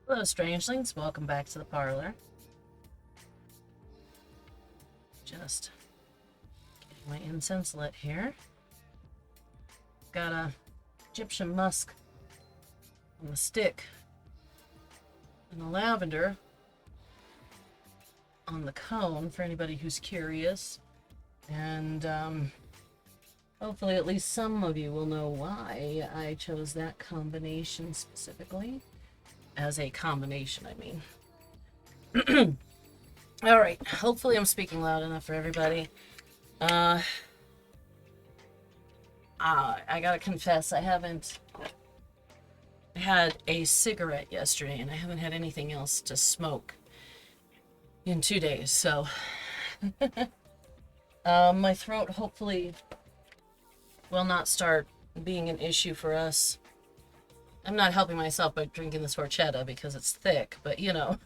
Hello, strangelings. Welcome back to the parlor. Just getting my incense lit here. Got a Egyptian musk on the stick and a lavender on the cone for anybody who's curious. And hopefully at least some of you will know why I chose that combination specifically. As a combination, I mean. All right, hopefully I'm speaking loud enough for everybody. I gotta confess, I haven't had a cigarette yesterday, and I haven't had anything else to smoke in 2 days, so my throat hopefully will not start being an issue for us. I'm not helping myself by drinking this horchata because it's thick, but you know.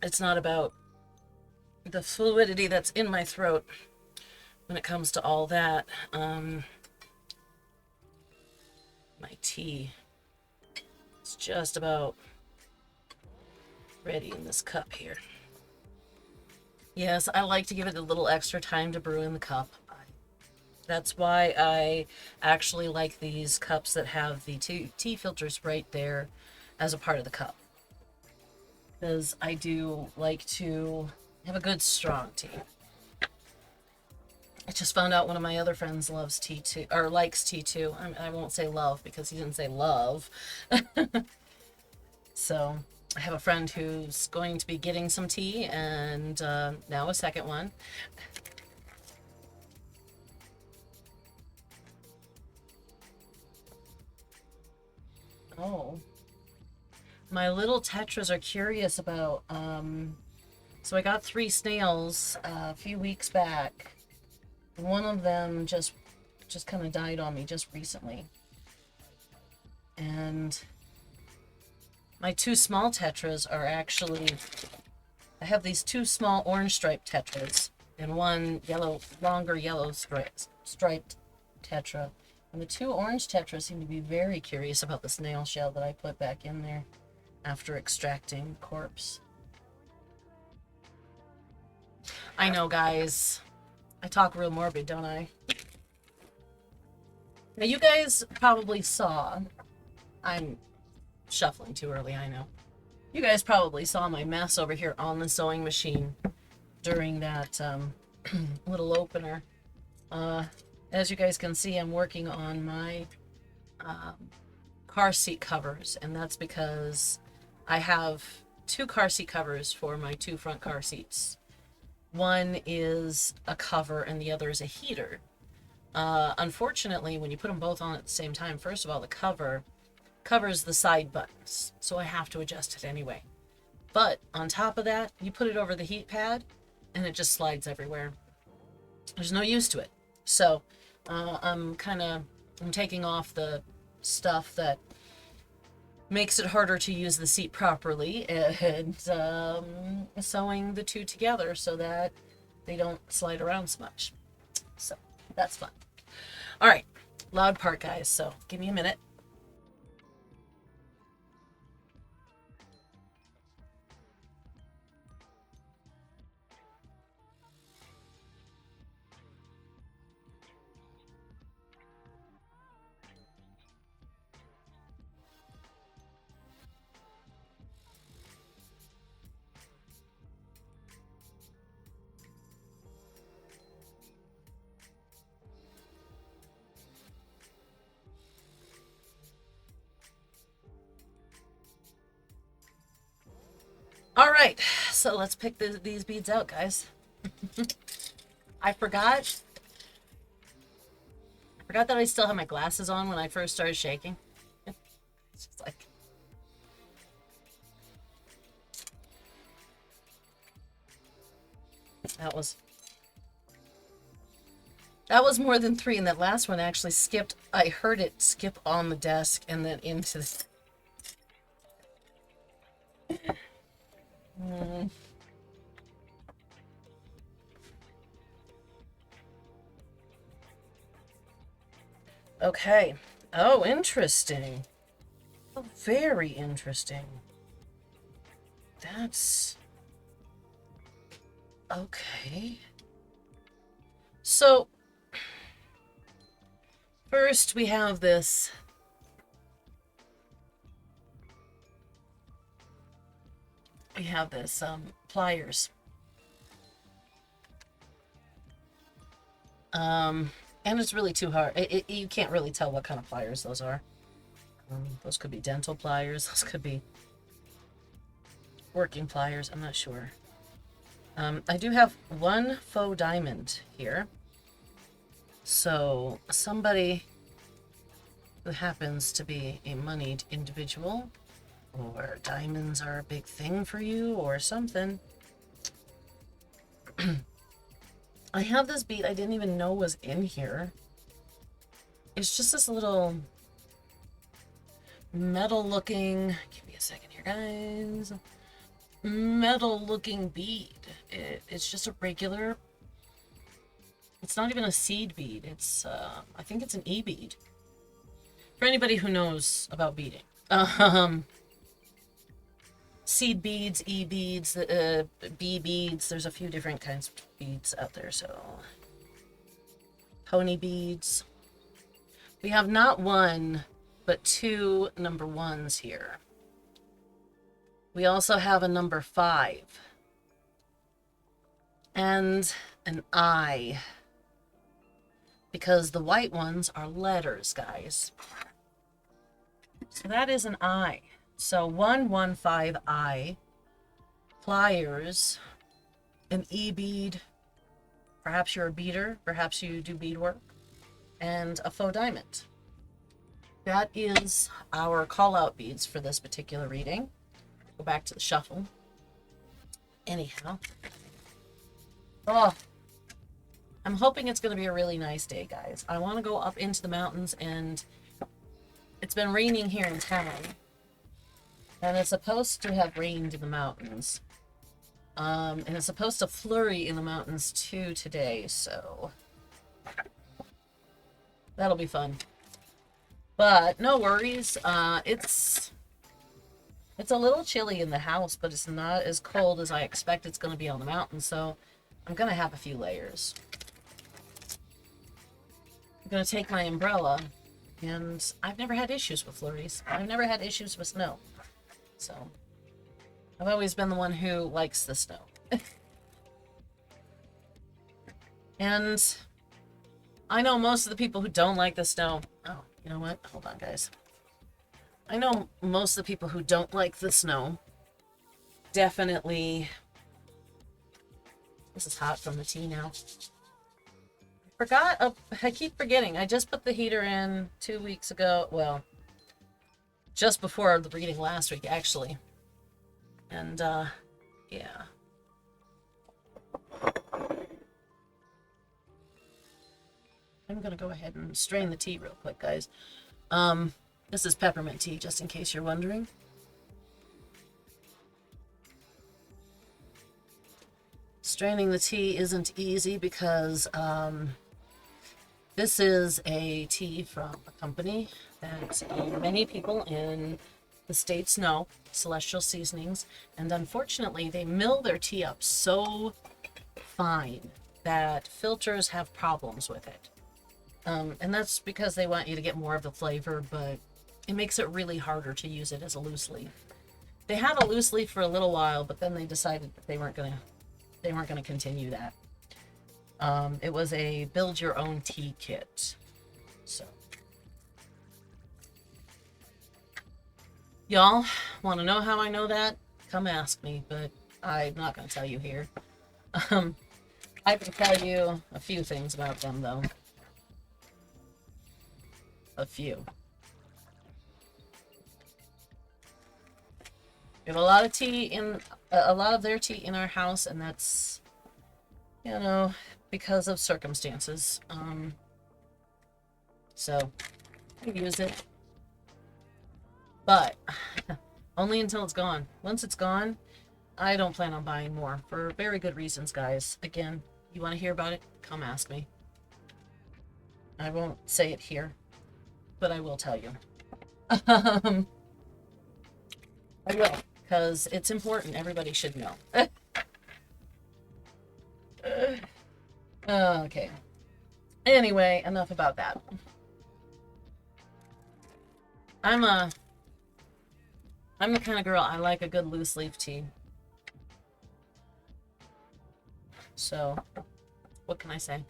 It's not about the fluidity that's in my throat when it comes to all that. My tea is just about ready in this cup here. Yes, I like to give it a little extra time to brew in the cup. That's why I actually like these cups that have the tea filters right there as a part of the cup. Because I do like to have a good strong tea. I just found out one of my other friends loves tea too, or likes tea too. I won't say love because he didn't say love. So I have a friend who's going to be getting some tea and now a second one. Oh, my little tetras are curious about, so I got 3 snails a few weeks back. One of them just kind of died on me just recently. And my 2 small tetras are actually, I have these 2 small orange striped tetras and one longer yellow striped tetra. And the 2 orange tetras seem to be very curious about the snail shell that I put back in there after extracting the corpse. I know, guys. I talk real morbid, don't I? Now, you guys probably saw... I'm shuffling too early, I know. You guys probably saw my mess over here on the sewing machine during that little opener. As you guys can see, I'm working on my car seat covers, and that's because I have 2 car seat covers for my 2 front car seats. One is a cover and the other is a heater. Unfortunately, when you put them both on at the same time, first of all, the cover covers the side buttons, so I have to adjust it anyway. But on top of that, you put it over the heat pad and it just slides everywhere. There's no use to it. So I'm taking off the stuff that makes it harder to use the seat properly and sewing the 2 together so that they don't slide around so much. So that's fun. All right, loud part, guys, so give me a minute. All right, so let's pick these beads out, guys. I forgot that I still have my glasses on when I first started shaking. It's just like... That was more than 3, and that last one actually skipped. I heard it skip on the desk and then into the... Okay, Oh, interesting. Oh, very interesting. That's... okay. So, first we have this... pliers. And it's really too hard. You can't really tell what kind of pliers those are. Those could be dental pliers. Those could be working pliers. I'm not sure. I do have one faux diamond here. So somebody who happens to be a moneyed individual, or diamonds are a big thing for you, or something. I have this bead I didn't even know was in here. It's just this little metal looking, give me a second here, guys. Metal looking bead. It's just a regular, it's not even a seed bead. It's, I think it's an E bead. For anybody who knows about beading. Seed beads, E beads, B beads. There's a few different kinds of beads out there. So, pony beads. We have not one, but two number ones here. We also have a number 5. And an I. Because the white ones are letters, guys. So that is an I. So 115I, pliers, an E bead, perhaps you're a beader, perhaps you do beadwork, and a faux diamond. That is our call-out beads for this particular reading. Go back to the shuffle. Anyhow. Oh, I'm hoping it's going to be a really nice day, guys. I want to go up into the mountains, and it's been raining here in town. And it's supposed to have rained in the mountains. And it's supposed to flurry in the mountains too today, so that'll be fun. But no worries. It's a little chilly in the house, but it's not as cold as I expect it's going to be on the mountain, so I'm going to have a few layers. I'm going to take my umbrella, and I've never had issues with flurries. I've never had issues with snow. So, I've always been the one who likes the snow. And I know most of the people who don't like the snow. Oh, you know what? Hold on, guys. I know most of the people who don't like the snow definitely... This is hot from the tea now. I keep forgetting. I just put the heater in 2 weeks ago. Well, just before the reading last week, actually. And, yeah. I'm gonna go ahead and strain the tea real quick, guys. This is peppermint tea, just in case you're wondering. Straining the tea isn't easy because, this is a tea from a company that many people in the States know, Celestial Seasonings, and unfortunately they mill their tea up so fine that filters have problems with it. And that's because they want you to get more of the flavor, but it makes it really harder to use it as a loose leaf. They had a loose leaf for a little while, but then they decided that they weren't gonna continue that. It was a build your own tea kit. So, y'all want to know how I know that? Come ask me, but I'm not going to tell you here. I can tell you a few things about them, though. A few. We have a lot of tea in, a lot of their tea in our house, and that's, you know, because of circumstances. So, we use it. But, only until it's gone. Once it's gone, I don't plan on buying more, for very good reasons, guys. Again, you want to hear about it? Come ask me. I won't say it here. but I will tell you. I will, because it's important. Everybody should know. Okay. Anyway, enough about that. I'm the kind of girl, I like a good loose leaf tea. So, what can I say?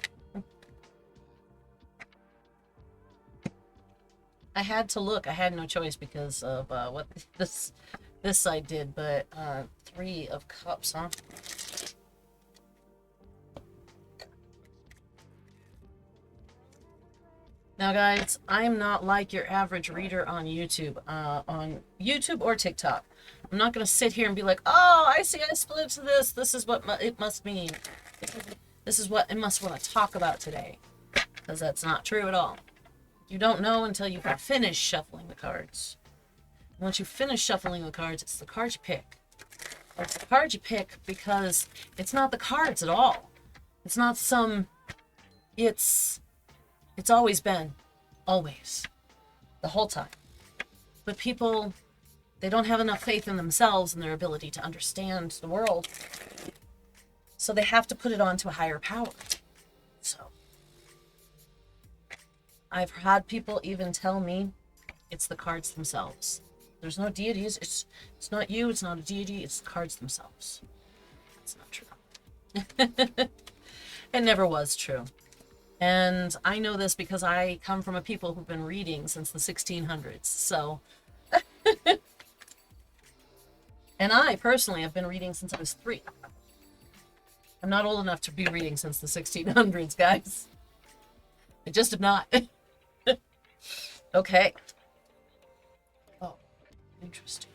I had to look. I had no choice because of what this side did, but 3 of cups, huh? Now, guys, I'm not like your average reader on YouTube or TikTok. I'm not going to sit here and be like, oh, I see I split to this. This is what it must mean. This is what it must want to talk about today. Because that's not true at all. You don't know until you finish shuffling the cards. Once you finish shuffling the cards, it's the cards you pick. It's the cards you pick because it's not the cards at all. It's not some... It's always been. Always. The whole time. But people, they don't have enough faith in themselves and their ability to understand the world. So they have to put it on to a higher power. So... I've had people even tell me it's the cards themselves. There's no deities. It's not you. It's not a deity. It's the cards themselves. That's not true. It never was true. And I know this because I come from a people who've been reading since the 1600s. So, and I personally have been reading since I was 3. I'm not old enough to be reading since the 1600s, guys. I just am not. Okay. Oh, interesting.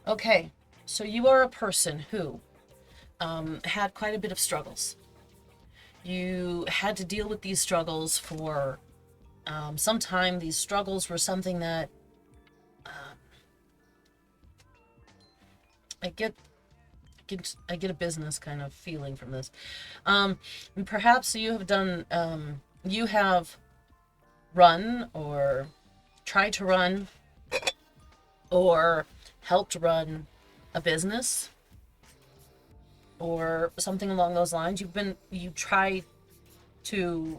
Okay, so you are a person who had quite a bit of struggles. You had to deal with these struggles for some time. These struggles were something that I get a business kind of feeling from this. And perhaps you have done, you have run or tried to run or helped run a business or something along those lines. You try to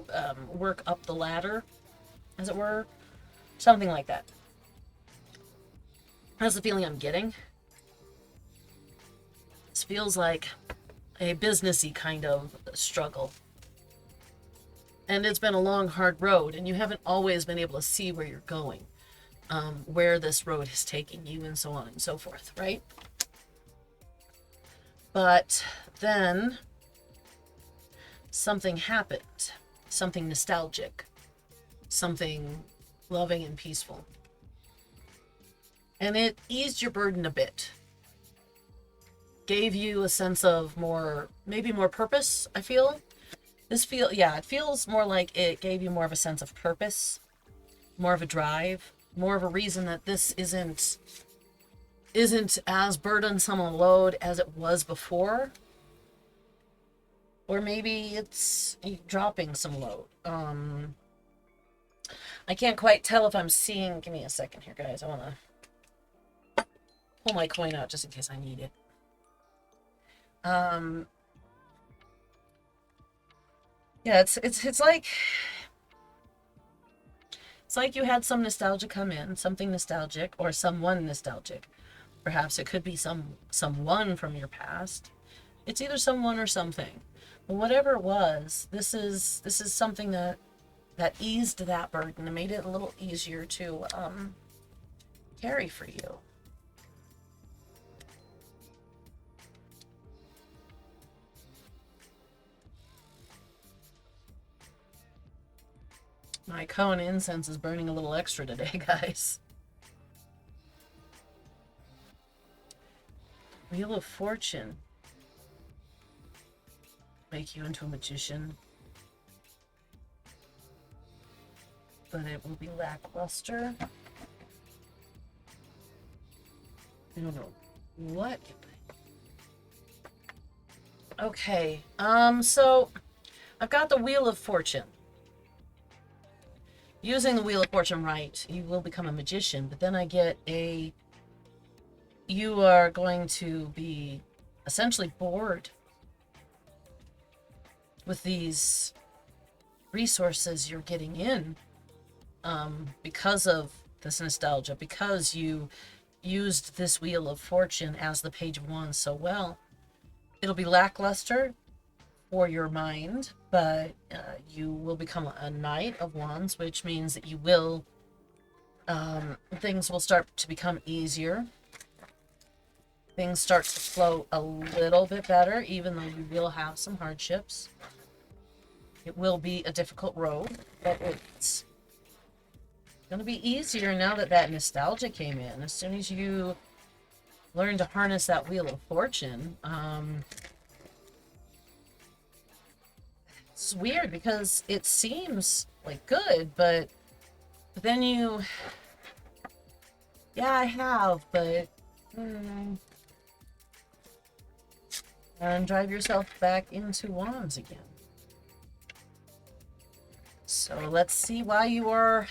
work up the ladder, as it were, something like that. That's the feeling I'm getting. This feels like a businessy kind of struggle. And it's been a long, hard road, and you haven't always been able to see where you're going, where this road is taking you, and so on and so forth, right? But then something happened, something nostalgic, something loving and peaceful. And it eased your burden a bit. Gave you a sense of maybe more purpose, I feel. It feels more like it gave you more of a sense of purpose, more of a drive, more of a reason that this isn't as burdensome a load as it was before. Or maybe it's dropping some load. I can't quite tell if I'm seeing... Give me a second here, guys. I want to pull my coin out just in case I need it. Yeah, it's like you had some nostalgia come in, something nostalgic, or someone nostalgic. Perhaps it could be someone from your past. It's either someone or something. But whatever it was, this is something that eased that burden and made it a little easier to carry for you. My cone incense is burning a little extra today, guys. Wheel of Fortune. Make you into a magician. But it will be lackluster. I don't know what. Okay. So I've got the Wheel of Fortune. Using the Wheel of Fortune right, you will become a magician, but then I get a... You are going to be essentially bored with these resources you're getting in because of this nostalgia, because you used this Wheel of Fortune as the Page of Wands so well. It'll be lackluster for your mind, but you will become a Knight of Wands, which means that you will, things will start to become easier. Things start to flow a little bit better, even though you will have some hardships. It will be a difficult road, but it's going to be easier now that that nostalgia came in. As soon as you learn to harness that Wheel of Fortune, it's weird because it seems like good, but then you... Yeah, I have, but... And drive yourself back into Wands again. So let's see why you are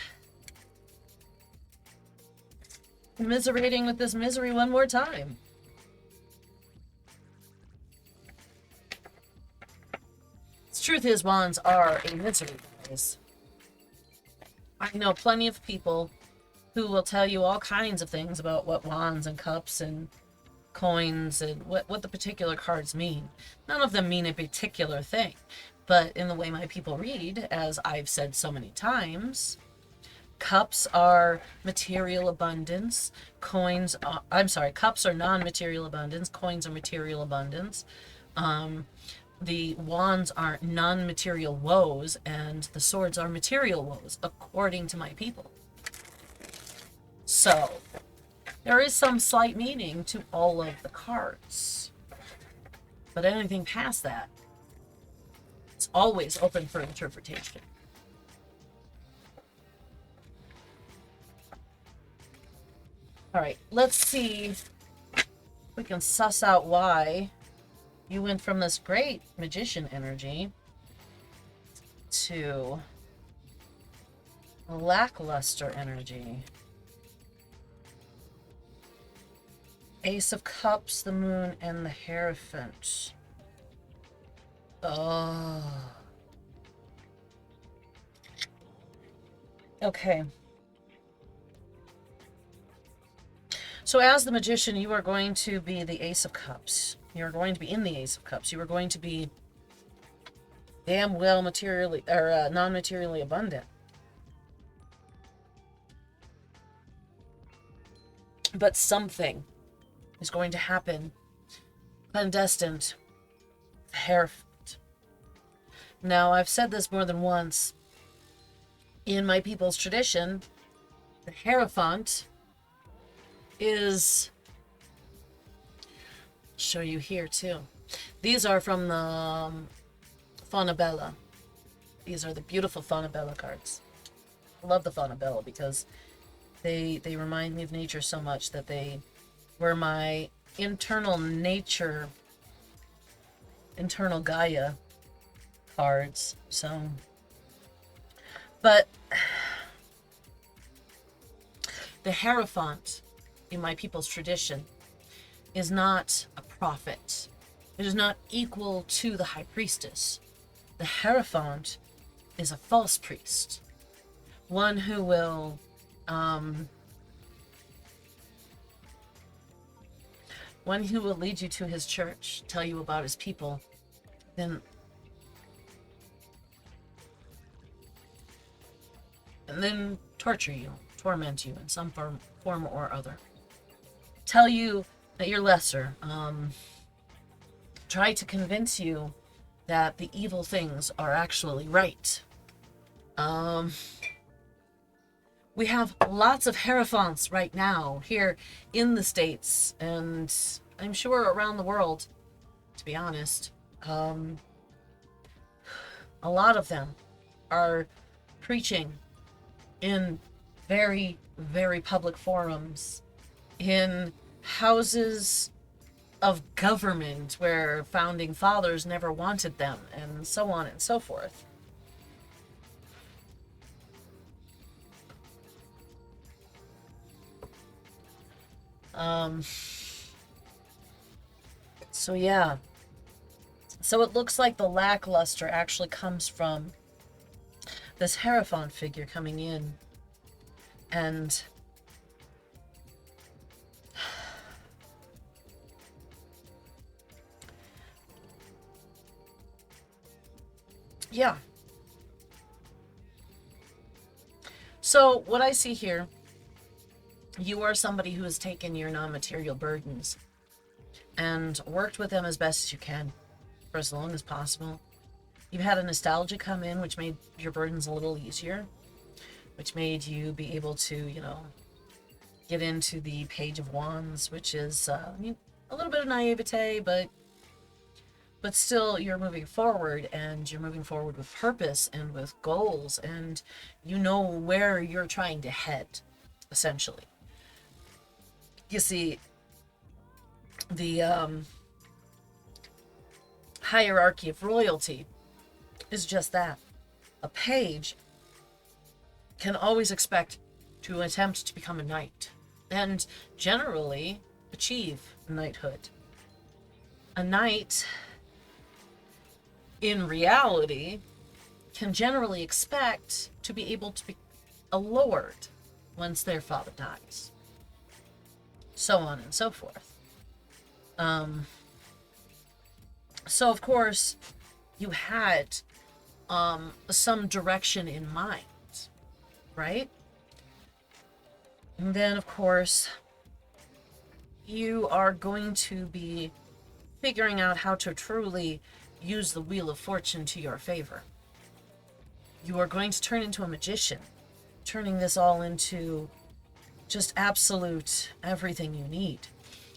commiserating with this misery one more time. The truth is, Wands are a misery, guys. I know plenty of people who will tell you all kinds of things about what Wands and Cups and coins and what the particular cards mean. None of them mean a particular thing. But in the way my people read, as I've said so many times, Cups are material abundance, coins are, Cups are non-material abundance, coins are material abundance. The wands are non-material woes, and the swords are material woes, according to my people. So, there is some slight meaning to all of the cards. But anything past that, it's always open for interpretation. Alright, let's see if we can suss out why you went from this great magician energy to a lackluster energy. Ace of Cups, the Moon, and the Hierophant. Oh. Okay. So as the magician, you are going to be the Ace of Cups. You're going to be in the Ace of Cups. You are going to be damn well materially or non-materially abundant. But something is going to happen clandestine. The Hierophant. Now, I've said this more than once. In my people's tradition, the Hierophant is... I'll show you here too. These are from the Faunabella. These are the beautiful Faunabella cards. I love the Faunabella because they remind me of nature so much that they were my internal nature, internal Gaia cards. So, but the Hierophant in my people's tradition is not a prophet. It is not equal to the High Priestess. The Hierophant is a false priest. One who will lead you to his church, tell you about his people, and then torture you, torment you in some form or other. Tell you that you're lesser. Try to convince you that the evil things are actually right. We have lots of Hierophants right now here in the States, and I'm sure around the world, to be honest. A lot of them are preaching in very, very public forums, in houses of government where founding fathers never wanted them, and so on and so forth. So yeah. So it looks like the lackluster actually comes from this Hierophant figure coming in. And yeah. So what I see here, you are somebody who has taken your non-material burdens and worked with them as best as you can for as long as possible. You've had a nostalgia come in, which made your burdens a little easier, which made you be able to, you know, get into the Page of Wands, which is a little bit of naivete, but still you're moving forward, and you're moving forward with purpose and with goals, and you know where you're trying to head, essentially. You see, the hierarchy of royalty is just that. A page can always expect to attempt to become a knight, and generally achieve knighthood. A knight, in reality, can generally expect to be able to be a lord once their father dies. So on and so forth. So of course, you had some direction in mind, right? And then, of course, you are going to be figuring out how to truly use the Wheel of Fortune to your favor. You are going to turn into a magician, turning this all into just absolute everything you need.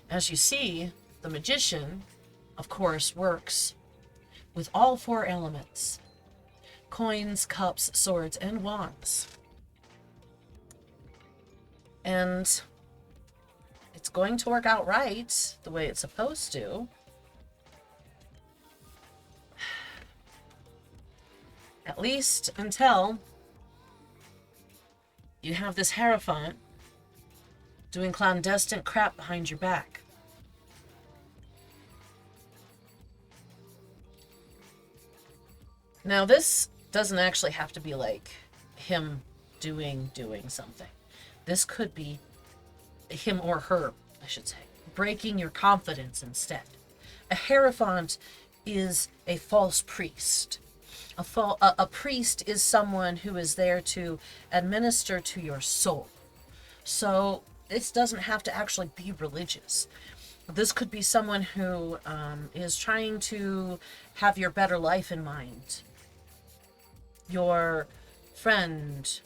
As you see, the magician, of course, works with all four elements: coins, cups, swords, and wands. And it's going to work out right, the way it's supposed to. At least until you have this Hierophant doing clandestine crap behind your back. Now, this doesn't actually have to be like him doing something. This could be him or her, I should say, breaking your confidence instead. A Hierophant is a false priest. A priest is someone who is there to administer to your soul. So this doesn't have to actually be religious. This could be someone who is trying to have your better life in mind. Your friend.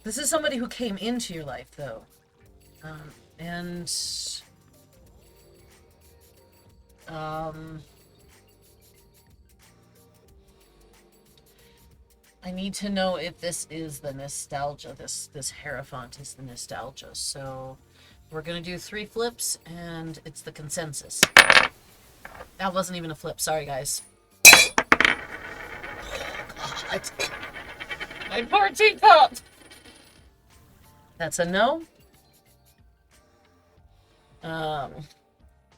This is somebody who came into your life, though. And I need to know if this is the nostalgia. This Hierophant is the nostalgia. So we're going to do 3 flips, and it's the consensus. That wasn't even a flip. Sorry, guys. God. My poor teacup. That's a no.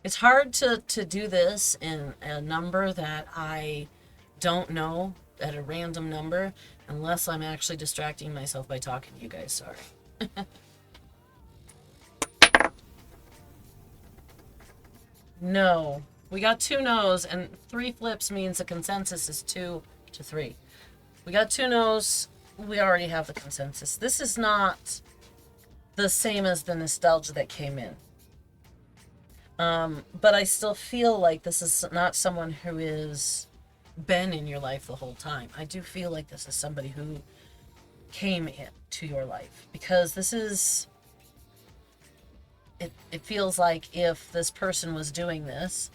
It's hard to do this in a number that I don't know, at a random number, unless I'm actually distracting myself by talking to you guys. Sorry. No. We got 2 no's, and 3 flips means the consensus is 2 to 3. We got 2 no's. We already have the consensus. This is not the same as the nostalgia that came in. But I still feel like this is not someone who is been in your life the whole time. I do feel like this is somebody who came into your life, because this is, it feels like if this person was doing this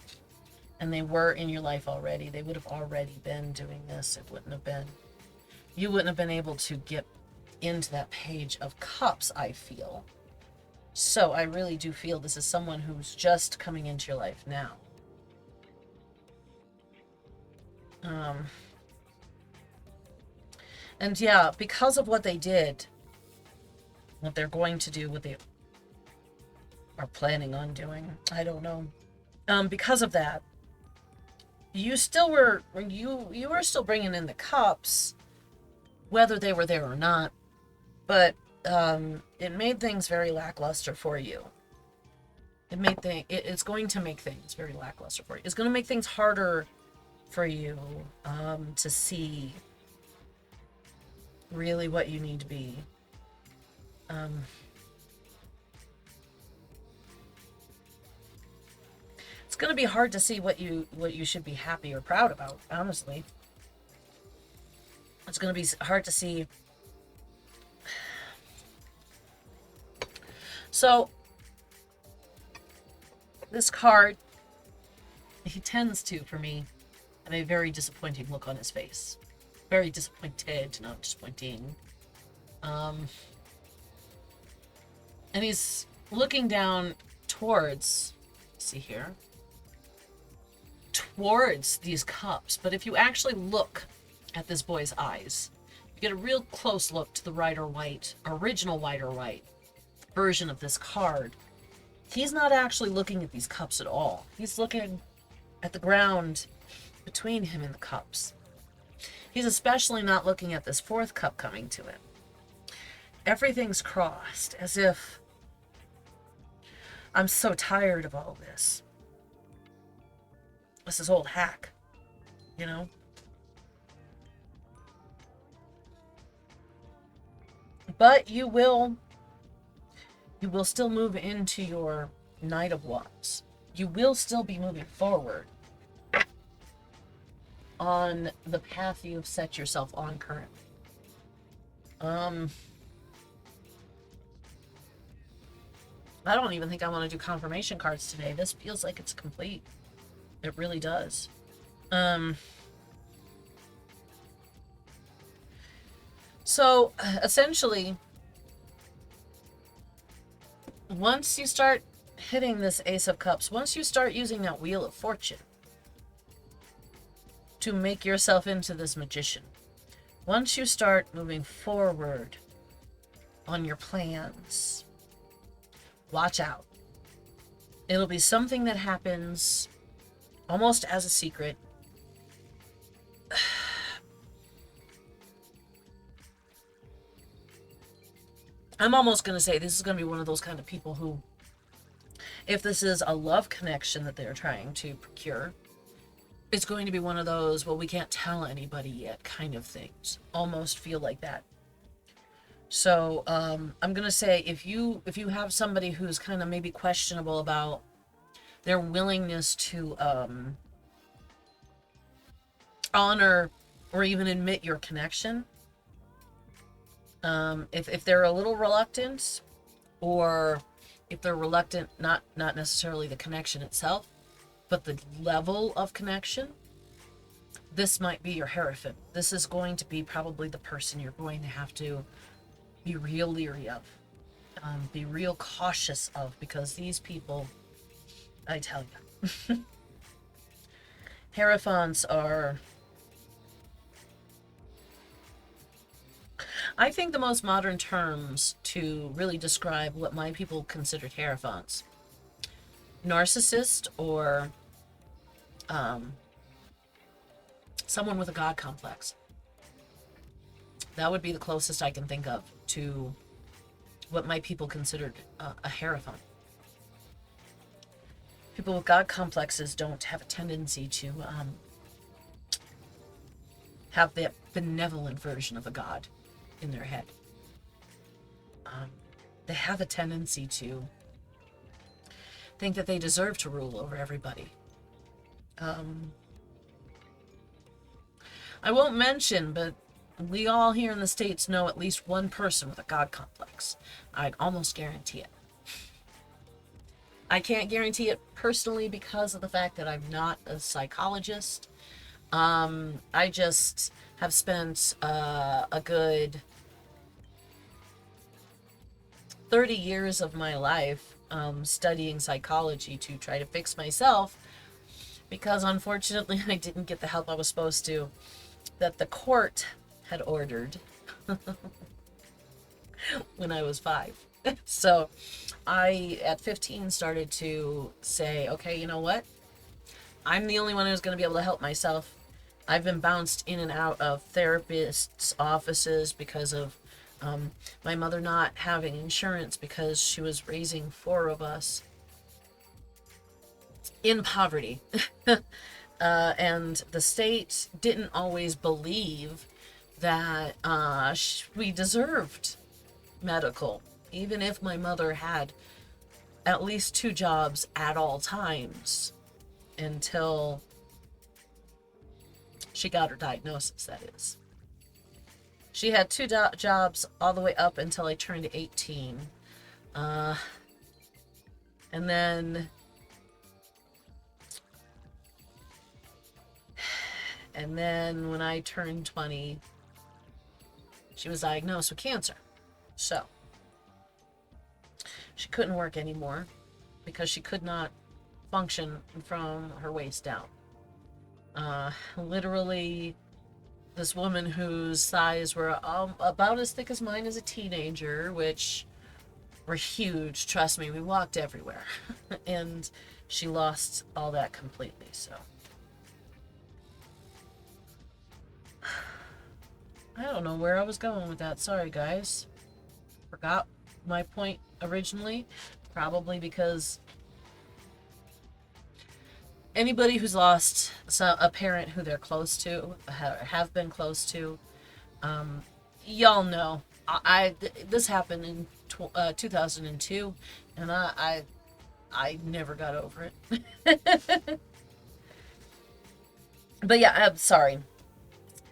and they were in your life already, they would have already been doing this. It wouldn't have been, you wouldn't have been able to get into that Page of Cups, I feel. So I really do feel this is someone who's just coming into your life now. And yeah, because of what they did, what they're going to do, what they are planning on doing, I don't know. Because of that, you were still bringing in the cups, whether they were there or not, but it made things very lackluster for you. It's going to make things very lackluster for you. It's going to make things harder for you to see really what you need to be. It's going to be hard to see what you should be happy or proud about, honestly. It's going to be hard to see. So, this card, he tends to, for me, have a very disappointing look on his face. Very disappointed, not disappointing. And he's looking down towards, see here, towards these cups. But if you actually look at this boy's eyes, you get a real close look to the original white or white version of this card. He's not actually looking at these cups at all. He's looking at the ground between him and the cups. He's especially not looking at this fourth cup coming to him. Everything's crossed, as if, I'm so tired of all this. This is old hack, you know? But you will still move into your Knight of Wands. You will still be moving forward on the path you've set yourself on currently. I don't even think I want to do confirmation cards today. This feels like it's complete. It really does. So, essentially, once you start hitting this Ace of Cups, once you start using that Wheel of Fortune to make yourself into this magician, once you start moving forward on your plans, watch out. It'll be something that happens almost as a secret. I'm almost going to say this is going to be one of those kind of people who, if this is a love connection that they're trying to procure, it's going to be one of those, well, we can't tell anybody yet kind of things. Almost feel like that. So I'm going to say if you have somebody who's kind of maybe questionable about their willingness to honor or even admit your connection, if they're a little reluctant, or if they're reluctant, not necessarily the connection itself, but the level of connection, this might be your Hierophant. This is going to be probably the person you're going to have to be real leery of, be real cautious of, because these people, I tell you, Hierophants are, I think, the most modern terms to really describe what my people considered Hierophants. Narcissist, or someone with a God complex. That would be the closest I can think of to what my people considered a Hierophant. People with God complexes don't have a tendency to have that benevolent version of a god in their head. They have a tendency to think that they deserve to rule over everybody. I won't mention, but we all here in the States know at least one person with a God complex. I'd almost guarantee it. I can't guarantee it personally because of the fact that I'm not a psychologist. I just have spent a good 30 years of my life studying psychology to try to fix myself, because unfortunately I didn't get the help I was supposed to, that the court had ordered when I was 5. So I, at 15, started to say, okay, you know what? I'm the only one who's going to be able to help myself. I've been bounced in and out of therapists' offices because of my mother not having insurance because she was raising 4 of us in poverty. And the state didn't always believe that we deserved medical, even if my mother had at least 2 jobs at all times until she got her diagnosis, that is. She had 2 jobs all the way up until I turned 18. And then when I turned 20, she was diagnosed with cancer. So she couldn't work anymore because she could not function from her waist down. Literally, this woman whose thighs were about as thick as mine as a teenager, which were huge, trust me, we walked everywhere. And she lost all that completely, so. I don't know where I was going with that. Sorry, guys. Forgot my point originally. Probably because anybody who's lost a parent who they're close to, have been close to, y'all know. This happened in 2002, and I never got over it. But yeah, I'm sorry.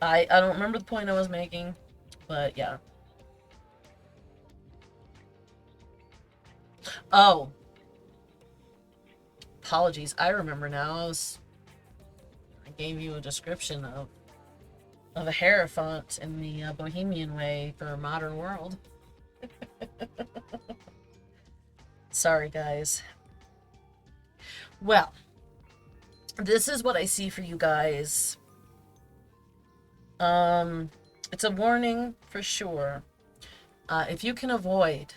I don't remember the point I was making, but yeah. Oh. Apologies. I remember now. I gave you a description of a Hierophant in the Bohemian way for a modern world. Sorry, guys. Well, this is what I see for you guys. It's a warning for sure. If you can avoid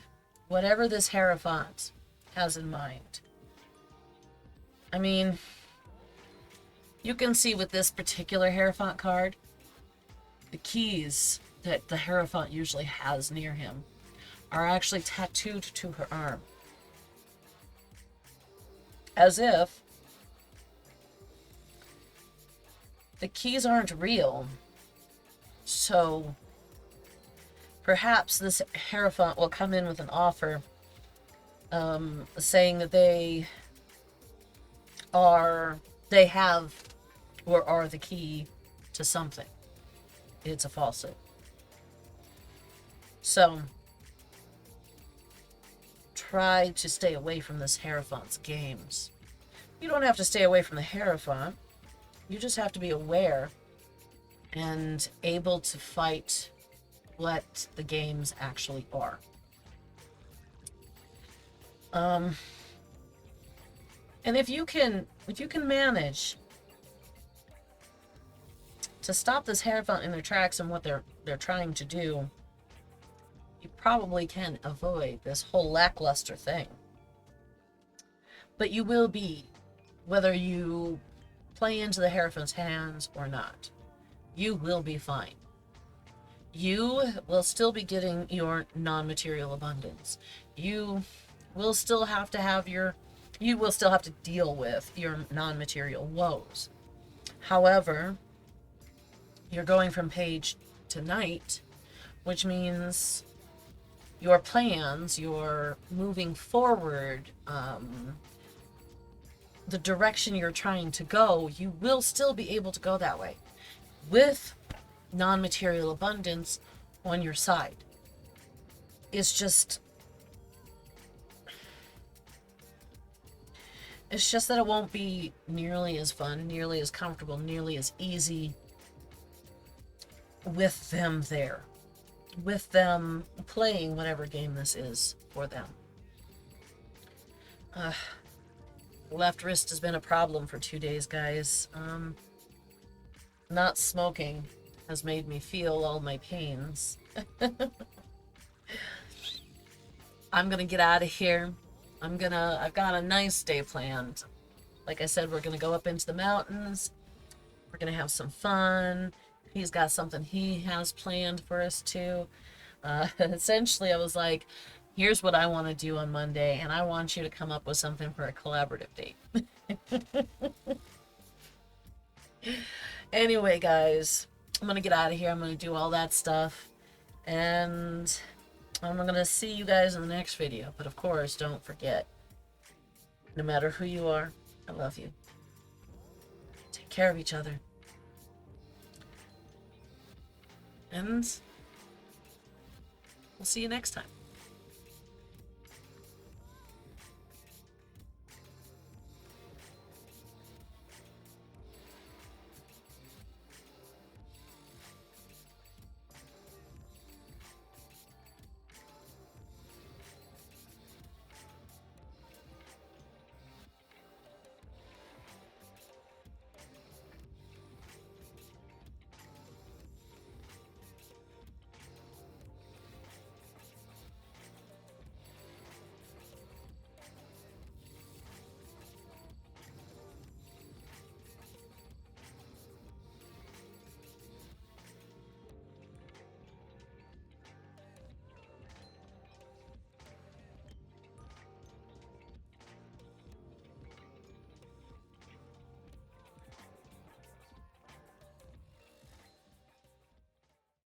whatever this Hierophant has in mind. I mean, you can see with this particular Hierophant card, the keys that the Hierophant usually has near him are actually tattooed to her arm. As if the keys aren't real. So perhaps this Hierophant will come in with an offer saying that they have or are the key to something. It's a falsehood. So try to stay away from this Hierophant's games. You don't have to stay away from the Hierophant. You just have to be aware and able to fight what the games actually are. And if you can manage to stop this Hierophant in their tracks and what they're trying to do, you probably can avoid this whole lackluster thing. But you will be, whether you play into the Hierophant's hands or not, you will be fine. You will still be getting your non-material abundance. You will still have to deal with your non-material woes. However, you're going from page to night, which means your plans, your moving forward, the direction you're trying to go, you will still be able to go that way with non-material abundance on your side. It's just that it won't be nearly as fun, nearly as comfortable, nearly as easy with them there. with them playing whatever game this is for them. Left wrist has been a problem for 2 days, guys. Not smoking has made me feel all my pains. I'm gonna get out of here. I've got a nice day planned. Like I said, we're gonna go up into the mountains. We're gonna have some fun. He's got something he has planned for us too. Essentially, I was like, here's what I want to do on Monday, and I want you to come up with something for a collaborative date. Anyway, guys, I'm gonna get out of here. I'm gonna do all that stuff, and I'm gonna see you guys in the next video. But of course, don't forget, no matter who you are, I love you. Take care of each other. And we'll see you next time.